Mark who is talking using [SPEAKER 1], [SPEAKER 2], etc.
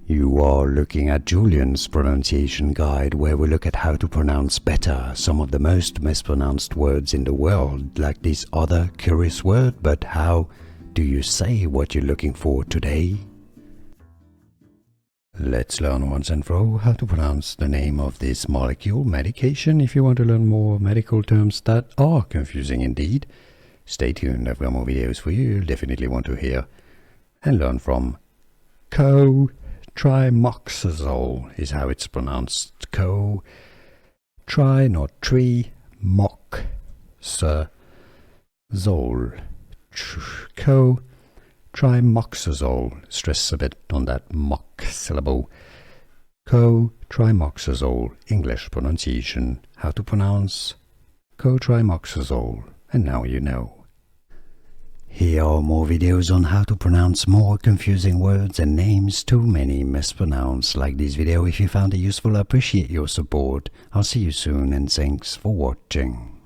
[SPEAKER 1] You are looking at Julian's pronunciation guide, where we look at how to pronounce better some of the most mispronounced words in the world, like this other curious word. But how do you say what you're looking for today? Let's learn once and for all how to pronounce the name of this molecule medication. If you want to learn more medical terms that are confusing indeed, stay tuned. I've got more videos for you you'll definitely want to hear and learn from. Co-Trimoxazole is how it's pronounced. Co-tri, not tree, mox-zole. Co-Trimoxazole. Stress a bit on that mock syllable. Co-Trimoxazole. English pronunciation. How to pronounce Co-Trimoxazole. And now you know. Here are more videos on how to pronounce more confusing words and names too many mispronounced. Like this video if you found it useful. I appreciate your support. I'll see you soon and thanks for watching.